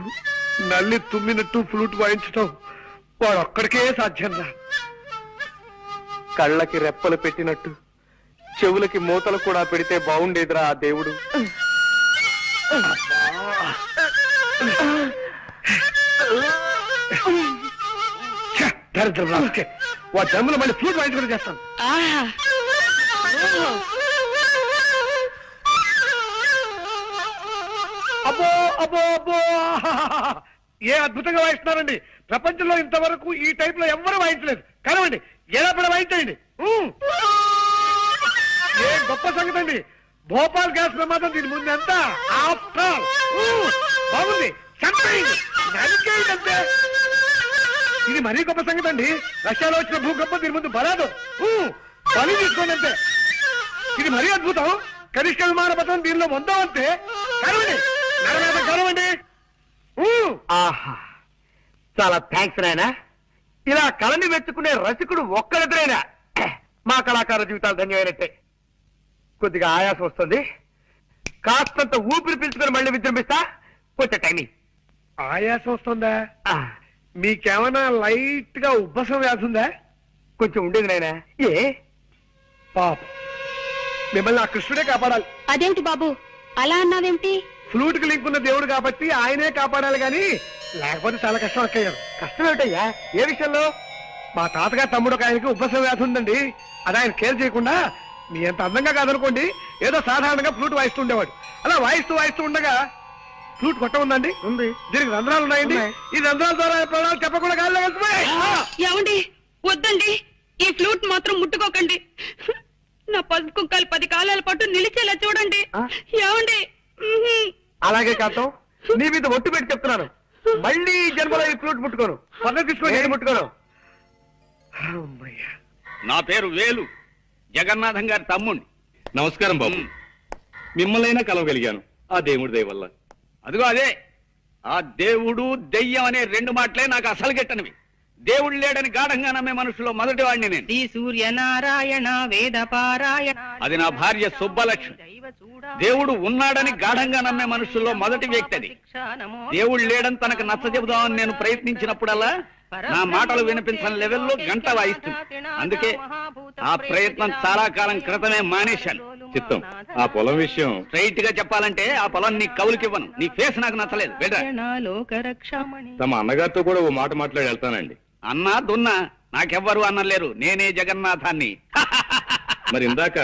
నల్లి తుమ్మినట్టు ఫ్లూట్ వాయించటం వాడు ఒక్కడికే సాధ్యం రా. కళ్ళకి రెప్పలు పెట్టినట్టు చెవులకి మూతలు కూడా పెడితే బాగుండేదిరా ఆ దేవుడు. దరిద్రం రాకే, వాడు దమ్ములు మళ్ళీ ఫ్లూట్ వాయించుకుని చేస్తాను. అబ్బో అబ్బో అబ్బో, ఏ అద్భుతంగా వాయిస్తున్నారండి. ప్రపంచంలో ఇంతవరకు ఈ టైప్ లో ఎవ్వరూ వాయించలేదు. కనవండి, ఎలా పడ వాయించండి. ఏ గొప్ప సంగతి అండి. భోపాల్ గ్యాస్ ప్రమాదం దీని ముందు ఎంత. బాగుంది, నరికేయండి. ఇది మరీ గొప్ప సంగతి అండి. రష్యాలో వచ్చిన భూకంపం దీని ముందు బలాదు. బలి తీసుకోండి అంతే. ఇది మరీ అద్భుతం. కనిష్ట విమాన పథకం దీనిలో పొందామంటే కరవండి, కరవండి. ఆహా, చాలా థ్యాంక్స్ నాయనా. ఇలా కళని మెచ్చుకునే రసికుడు ఒక్కరిద్దరైనా మా కళాకార జీవితాలు ధన్యమైనట్టే. కొద్దిగా ఆయాసం వస్తుంది, కాస్తంత ఊపిరి పీల్చుకొని మళ్ళీ విజృంభిస్తా. కొంచెం టైమింగ్. ఆయాసం వస్తుందా? మీకేమైనా లైట్ గా ఉబ్బసం వ్యాధి ఉందా? కొంచెం ఉండేది నాయనా. ఏ పాప, మిమ్మల్ని ఆ కృష్ణుడే కాపాడాలి. అదేమిటి బాబు అలా అన్నావేమిటి? ఫ్లూట్ కి లింక్ ఉన్న దేవుడు కాబట్టి ఆయనే కాపాడాలి గాని లేకపోతే చాలా కష్టం అక్కయ్యారు. కష్టం ఏమిటయ్యా? ఏ విషయంలో? మా తాతగారు తమ్ముడు ఒక ఆయనకి ఉబ్బసం వ్యాధి ఉందండి. అది ఆయన కేర్ చేయకుండా మీ అంత అందంగా కాదనుకోండి, ఏదో సాధారణంగా ఫ్లూట్ వాయిస్తూ ఉండేవాడు. అలా వాయిస్తూ ఉండగా ఫ్లూట్ కొట్ట ఉందండి. ఉంది. దీనికి రంధ్రాలు ఉన్నాయండి. ఈ రంధ్రాల ద్వారా ప్రాణాలు చెప్పకుండా గాల్లో వెళ్తున్నాయి. ఏమండి, వద్దండి, ఈ ఫ్లూట్ మాత్రం ముట్టుకోకండి. నా పసుపు కుక్కలు 10 కాలాల పాటు నిలిచేలా చూడండి. ఏమండి? అలాగే కాంతం, నీ మీద ఒట్టు పెట్టి చెప్తున్నాను, మళ్ళీ ఈ జన్మలో ఈ ఫ్లూట్ ముట్టుకోను. పక్కన తీసుకోండి, నేను ముట్టుకోను. నా పేరు వేలు, జగన్నాథం గారి తమ్ముణ్ణి. నమస్కారం బాబు. మిమ్మల్నైనా కలవగలిగాను ఆ దేవుడి దయ వల్ల. అదిగో అదే, ఆ దేవుడు దెయ్యం అనే 2 మాటలే నాకు అసలు గిట్టనివి. దేవుడు లేడని గాఢంగా నమ్మే మనుషులో మొదటి వాడిని నేను. శ్రీ సూర్యనారాయణ వేద పారాయణ. అది నా భార్య సుబ్బలక్ష్మి. దేవుడు ఉన్నాడని గాఢంగా నమ్మే మనుషుల్లో మొదటి వ్యక్తి అది. దేవుడు లేడని తనకు నచ్చ చెబుదామని నేను ప్రయత్నించినప్పుడల్లా నా మాటలు వినిపించని లెవెల్లో గంట వాయిస్తుంది. అందుకే ఆ ప్రయత్నం చాలా కాలం క్రితమే మానేశాను. చిత్తం, ఆ పొలం విషయం స్ట్రైట్ గా చెప్పాలంటే ఆ పొలం నీ కవులకివ్వను. నీ ఫేస్ నాకు నచ్చలేదు. వెళ్ళరా. తమ అన్నగారితో కూడా ఓ మాట మాట్లాడి వెళ్తానండి. అన్నా దున్నా నాకెవ్వరు అన్నలేరు, నేనే జగన్నాథాన్ని. మరి ఇందాక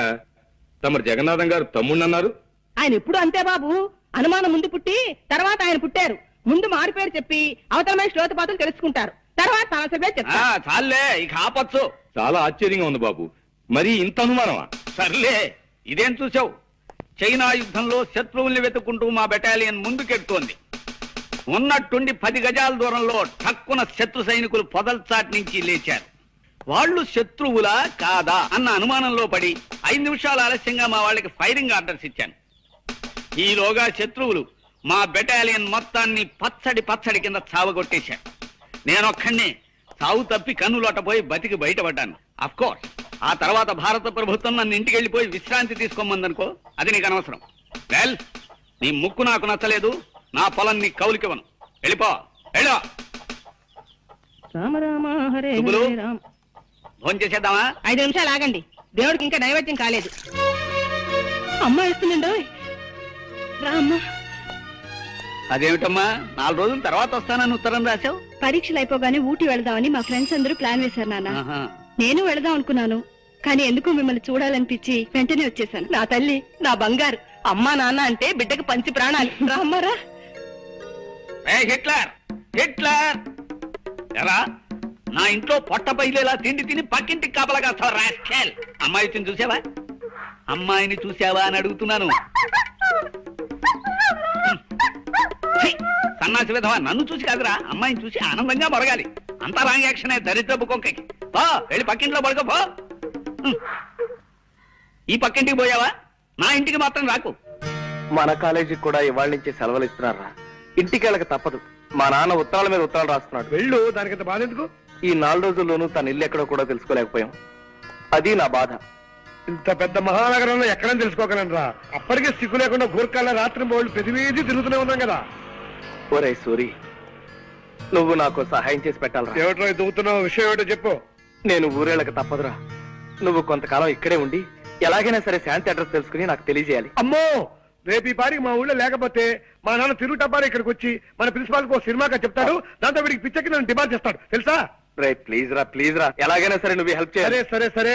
తమరు జగన్నాథం గారు తమ్ముడు అన్నారు. ఆయన ఎప్పుడు అంతే బాబు, అనుమానం ముందు పుట్టి తర్వాత ఆయన పుట్టారు. ముందు మారి పేరు చెప్పి అవతలమైన శ్రోతపాతులు తెలుసుకుంటారు, తర్వాత సమస్య చెప్తారు. చాలే, ఇక ఆపచ్చు. చాలా ఆశ్చర్యంగా ఉంది బాబు, మరి ఇంత అనుమానమా? సర్లే, ఇదేం చూసావు? చైనా యుద్ధంలో శత్రువుల్ని వెతుక్కుంటూ మా బెటాలియన్ ముందుకెడుతోంది. ఉన్నట్టుండి 10 గజాల దూరంలో ఠక్కున శత్రు సైనికులు పొదల్చాటి నుంచి లేచారు. వాళ్ళు శత్రువులా కాదా అన్న అనుమానంలో పడి 5 నిమిషాలు ఆలస్యంగా మా వాళ్ళకి ఫైరింగ్ ఆర్డర్స్ ఇచ్చాను. ఈలోగా శత్రువులు మా బెటాలియన్ మొత్తాన్ని పచ్చడి కింద చావగొట్టేశారు. నేనొక్కడినే చావు తప్పి కన్నులోటపోయి బతికి బయటపడ్డాను. అఫ్కోర్స్ ఆ తర్వాత భారత ప్రభుత్వం నన్ను ఇంటికి వెళ్ళిపోయి విశ్రాంతి తీసుకోమందనుకో, అది నీకు అనవసరం. వెల్, నీ ముక్కు నాకు నచ్చలేదు, నా పొలం నీ కౌలికివ్వను. వెళ్ళిపో, వెళ్ళో. రామ రామ హరే శుభులు. హరే రామ. ఫోన్ చేసేద్దామా? 5 నిమిషాలు ఆగండి, దేవుడికి ఇంకా నైవేద్యం కాలేదు. అమ్మ ఇస్తుందండో. రామ్మ, అదేమిటమ్మా 4 రోజుల తర్వాత వస్తానని ఉత్తరం రాశావు? పరీక్షలు అయిపోగానే ఊటీ వెళదామని మా ఫ్రెండ్స్ అందరూ ప్లాన్ వేశారు నాన్న. ఆహా. నేను వెళదాం అనుకున్నాను, కానీ ఎందుకు మిమ్మల్ని చూడాలనిపించి వెంటనే వచ్చేసాను. నా తల్లి, నా బంగారు. అమ్మా నాన్న అంటే బిడ్డకి పంచి ప్రాణాలు. రామ్మారా. హిట్లర్ హిట్లర్ ఎలా నా ఇంట్లో పొట్ట బయలేలా తిండి తిని పక్కింటికి కాపలాగా రాస్కెల్. అమ్మాయిని చూసావా? అమ్మాయిని చూసావా అని అడుగుతున్నాను. సన్నాసి విధవా, నన్ను చూసి కాదురా, అమ్మాయిని చూసి ఆనందంగా మొరగాలి. అంతా రాంగ్ యాక్షన్. దరిద్రపు కొంకకి పో, వెళ్ళి పక్కింట్లో పడుకో పో. ఈ పక్కింటికి పోయావా? నా ఇంటికి మాత్రం రాకు. మన కాలేజీకి కూడా ఇవాళ నుంచి సెలవులు ఇస్తున్నారా? ఇంటికి వెళ్ళక తప్పదు. మా నాన్న ఉత్తరాల మీద ఉత్తరాలు రాస్తున్నాడు. వెళ్ళు, దానికంత బాధ ఎందుకు? ఈ 4 రోజుల్లోనూ తన ఇల్లు ఎక్కడో కూడా తెలుసుకోలేకపోయాం. అది నా బాధ. ఇంత పెద్ద మహానగరంలో ఎక్కడని తెలుసుకోగలనరా? అప్పటికే సిగ్గు లేకుండా గూర్ఖాల రాత్రి బోళ్ళు ప్రతి వీధి తిరుగుతూనే ఉన్నాం కదా. ఒరే సూరి, నువ్వు నాకు సహాయం చేసి పెట్టాలరా. ఏమిటో దిగుతున్నావు, విషయం ఏమిటో చెప్పు. నేను ఊరేళ్ళక తప్పదురా. నువ్వు కొంతకాలం ఇక్కడే ఉండి ఎలాగైనా సరే శాంతి అడ్రస్ తెలుసుకుని నాకు తెలియజేయాలి. అమ్మో, రేపు ఈ పారికి మా ఊళ్ళో లేకపోతే మా నాన్న తిరుగుటబ్బారి ఇక్కడికి వచ్చి మన ప్రిన్సిపాల్ కు సినిమాగా చెప్తాడు. దాంతో వీడికి పిచ్చకి నన్ను డిమాండ్ చేస్తాడు, తెలుసా? రే ప్లీజ్ రా, ఎలాగైనా సరే నువ్వు హెల్ప్ చేయాలి. సరే సరే సరే,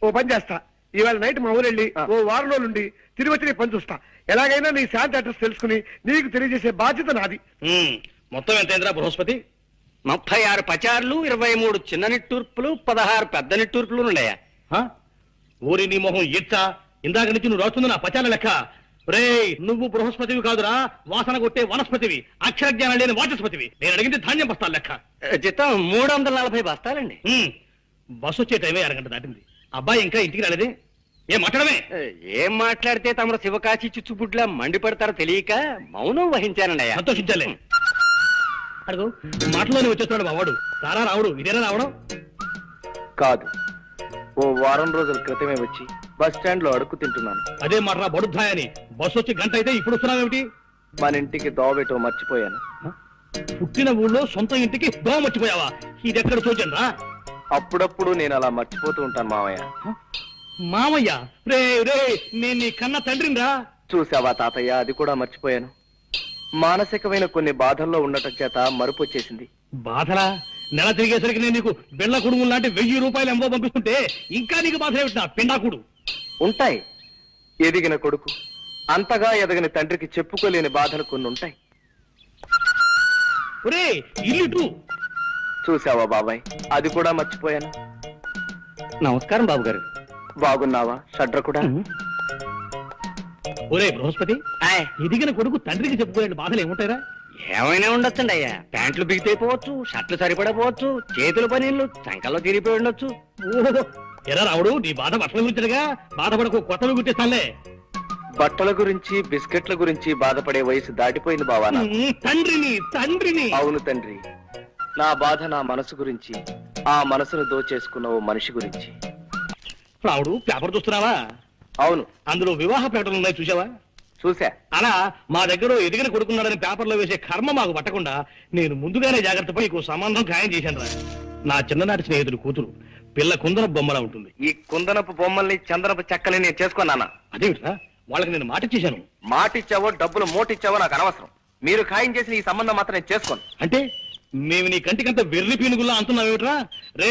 ఓ పని చేస్తా. ఇవాళ నైట్ మా ఊరు వెళ్ళి ఓ వారం రోజులు ఉండి తిరిగి వచ్చి నీ పని చూస్తా. ఎలాగైనా నీ శాంతి అడ్రస్ తెలుసుకుని నీకు తెలియజేసే బాధ్యత నాది. మొత్తం ఎంతైందిరా బృహస్పతి? 36 పచార్లు, 23 చిన్న నిట్టూర్పులు, 16 పెద్ద నిట్టూర్పులు ఉన్నాయా? ఊరి నీ మొహం ఇచ్చా, ఇందాక నుంచి నువ్వు రాస్తుంది నా పచాల లెక్క. రే, నువ్వు బృహస్పతివి కాదురా, వాసన కొట్టే వనస్పతివి, అక్షర జ్ఞానం లేని వాచస్పతివి. నేను అడిగింది ధాన్యం బస్తాల లెక్క. జీతం 340 బస్తాలండి. బస్సు వచ్చే టైమే 1 గంట దాటింది. అబ్బాయి ఇంకా ఇంటికి రాలేదే? ఏం మాట్లాడమే? ఏం మాట్లాడితే తమరు శివకాశి చిచ్చుబుడ్లా మండిపడతారో తెలియక మౌనం వహించానండి అయ్యా. సంతోషించాలే. అడుగు, మాటలోనే వచ్చేస్తున్నాడు మా వాడు. రారా రావుడు, ఇదేనా రావడం? కాదు, ఓ వారం రోజుల క్రితమే వచ్చి బస్ స్టాండ్ లో అడుక్కు తింటున్నాను. అదే మాట బడుద్దాయని. బస్సు వచ్చి గంట అయితే ఇప్పుడు వస్తున్నావేమిటి? మన ఇంటికి దోవెటో మర్చిపోయాను. పుట్టిన ఊళ్ళో సొంత ఇంటికి దోమ మర్చిపోయావా? ఇది ఎక్కడ చూచండి రా. అప్పుడప్పుడు నేను అలా మర్చిపోతూ ఉంటాను మావయ్య. మామయ్య, రే రే, నేను నీ కన్న తండ్రిని రా. చూసావా తాతయ్య, అది కూడా మర్చిపోయాను. మానసికమైన కొన్ని బాధల్లో ఉండటం చేత మరుపు వచ్చేసింది. బాధలా? నెల తిరిగేసరికి నేను నీకు బెళ్ళ కుడుములు లాంటి 1000 రూపాయలు ఎంబో పంపిస్తుంటే ఇంకా నీకు బాధ ఏమిటా పిండాకుడు? ఉంటాయి. ఎదిగిన కొడుకు అంతగా ఎదగని తండ్రికి చెప్పుకోలేని బాధలు కొన్ని ఉంటాయి. ఒరే, ఇల్లు చూసావా బాబాయ్, అది కూడా మర్చిపోయాను. నమస్కారం బాబు గారు. బాగున్నావా షడ్ర కూడా? ఒరే బృహస్పతి, ఎదిగిన కొడుకు తండ్రికి చెప్పుకోలేని బాధలు ఏముంటాయిరా? ఏమైనా ఉండొచ్చండి అయ్యా. ప్యాంట్లు బిగితైపోవచ్చు, షర్ట్లు సరిపడపోవచ్చు, చేతుల పనీళ్ళు చంకల్లో తిరిగిపోయి ఉండొచ్చు. ఓహో, ఎరా రావుడు, నీ బాధ బట్టల గురించగా. బాధపడకు, కొత్తవి గుర్తిస్తానులే. బట్టల గురించి బిస్కెట్ల గురించి బాధపడే వయసు దాటిపోయింది బావా. తండ్రిని. అవును తండ్రి, నా బాధ నా మనసు గురించి, ఆ మనసును దోచేసుకున్న ఓ మనిషి గురించి. రావుడు, పేపర్ చూస్తున్నావా? అవును. అందులో వివాహ ప్రకటనలు ఉన్నాయి, చూసావా? చూసా. అలా మా దగ్గర ఎదిగిన కొడుకున్నాడని పేపర్లో వేసే కర్మ మాకు పట్టకుండా నేను ముందుగానే జాగ్రత్త పడి నీకు సంబంధం ఖాయం చేశాను రా. నా చిన్ననాటి స్నేహితుడు కూతురు, పిల్ల కుందన బొమ్మలా ఉంటుంది. ఈ కుందనపు బొమ్మల్ని చందనపు చెక్కల్ని నేను చేసుకున్నానా? అదేమిట్రా, వాళ్ళకి నేను మాట ఇచ్చేశాను. మాటిచ్చావో డబ్బులు మోటిచ్చావో నాకు అనవసరం. మీరు ఖాయం చేసిన ఈ సంబంధం మాత్రం నేను చేసుకోను. అంటే మేము నీ కంటికంత వెర్రి పీనుగుల్లా అంటున్నావేమిట్రా? రే,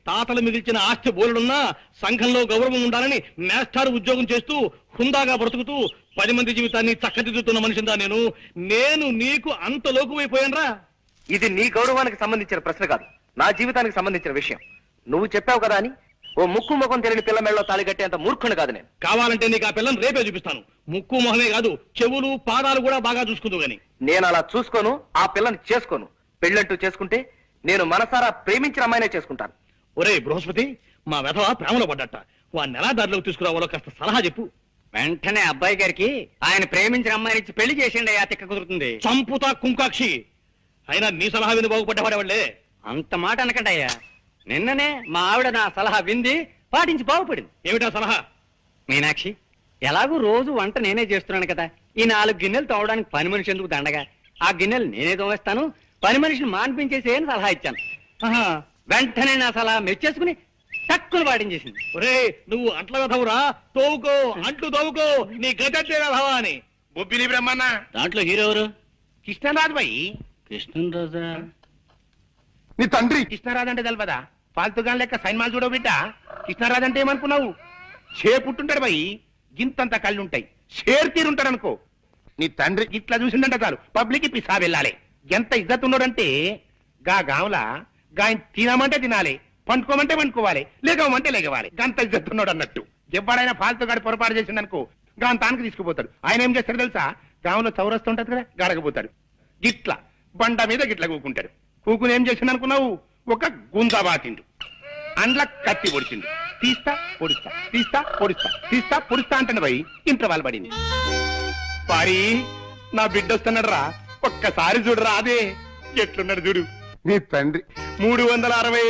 తాతలు మిగిల్చిన ఆస్తి బోలుడున్నా సంఘంలో గౌరవం ఉండాలని మేస్టార్ ఉద్యోగం చేస్తూ హుందాగా బ్రతుకుతూ 10 మంది జీవితాన్ని చక్కదిద్దుతున్న మనిషిందా నేను నీకు అంత లోకువైపోయానరా? ఇది నీ గౌరవానికి సంబంధించిన ప్రశ్న కాదు, నా జీవితానికి సంబంధించిన విషయం. నువ్వు చెప్పావు కదా అని ఓ ముక్కు ముఖం తెలియని పిల్ల మెళ్ళలో తాళి కట్టేంత మూర్ఖుని కాదు నేను. కావాలంటే నీకు ఆ పిల్లని రేపే చూపిస్తాను. ముక్కు మొహమే కాదు, చెవులు పాదాలు కూడా బాగా చూసుకుందు గాని. నేను అలా చూసుకోను, ఆ పిల్లని చేసుకోను. పెళ్ళంటూ చేసుకుంటే నేను మనసారా ప్రేమించిన అమ్మాయినే చేసుకుంటాను. ఒరే బృహస్పతి, మా వెధవ ప్రేమలో పడ్డట. వాడిని ఎలా దారిలోకి తీసుకురావాలో కాస్త సలహా చెప్పు. వెంటనే అబ్బాయి గారికి ఆయన ప్రేమించిన అమ్మాయిని ఇచ్చి పెళ్లి చేసేయండి, ఆ తిక్క కుదురుతుంది. చంపుతా కుంకాక్షి. అయినా నీ సలహా విని బాగుపడ్డవాడేవాళ్లే. అంత మాట అనకండి అయ్యా. నిన్ననే మా ఆవిడ నా సలహా వింది, పాటించి బాగుపడింది. ఏమిటా సలహా? మీనాక్షి, ఎలాగూ రోజు వంట నేనే చేస్తున్నాను కదా, ఈ 4 గిన్నెలు తోవడానికి పని మనిషి ఎందుకు దండగా, ఆ గిన్నెలు నేనే తోవేస్తాను, పని మనిషిని మాన్పించేసి అని సలహా ఇచ్చాను. వెంటనే నా సలహా మెచ్చేసుకుని తక్కువ పాటించేసింది. ఒరే నువ్వు అంట్ల వెధవురా, తోవుకో, అంట్లు తోవుకో, నీ గతంటే వెధవా అని. బొబ్బిలి బ్రహ్మన్న దాంట్లో హీరో ఎవరు? కృష్ణరాజు బాయ్. కృష్ణరాజా? నీ తండ్రి కృష్ణరాజు అంటే తెలియదా? ఫాల్తుగా లెక్క సైన్మాలు చూడవు బిడ్డ. కృష్ణరాజు అంటే ఏమనుకున్నావు? పుట్టుంటాడు బాయ్, గింతంత కళ్ళుంటాయి, షేర్ తీరుంటాడు అనుకో. నీ తండ్రి ఇట్లా చూసిందంటే చాలు పబ్లిక్ పిసా వెళ్ళాలి. ఎంత ఇజ్జత్ ఉన్నాడంటే గా గాంలా గాయన తినమంటే తినాలి, పండుకోమంటే పండుకోవాలి, లేకమంటే లేకవాలి. గంత ఇజ్జత్ ఉన్నాడు అన్నట్టు. ఎవడైనా ఫాల్తుగాడి పొరపాటు చేసిండనుకో గాని తానికి తీసుకుపోతాడు. ఆయన ఏం చేస్తాడు తెలుసా? గాంలో చౌరస్తూ ఉంటది కదా, గాడకపోతాడు. గిట్ల బండ మీద గిట్ల కూకుంటాడు. కూకుని ఏం చేసిండు అనుకున్నావు? ఒక గుంజ బాతిండు, అండ్ల కత్తి పొడిచిండు. తీస్తా పొడిస్తా, తీస్తా పొడిస్తా, తీస్తా పొడిస్తా అంటాడు పోయి ఇంట్లో వాళ్ళు పడింది. పారి నా బిడ్డ వస్తున్నాడు రా, ఒక్కసారి చూడరా. అదే ఎట్లున్నాడు చూడు. నీ తండ్రి 360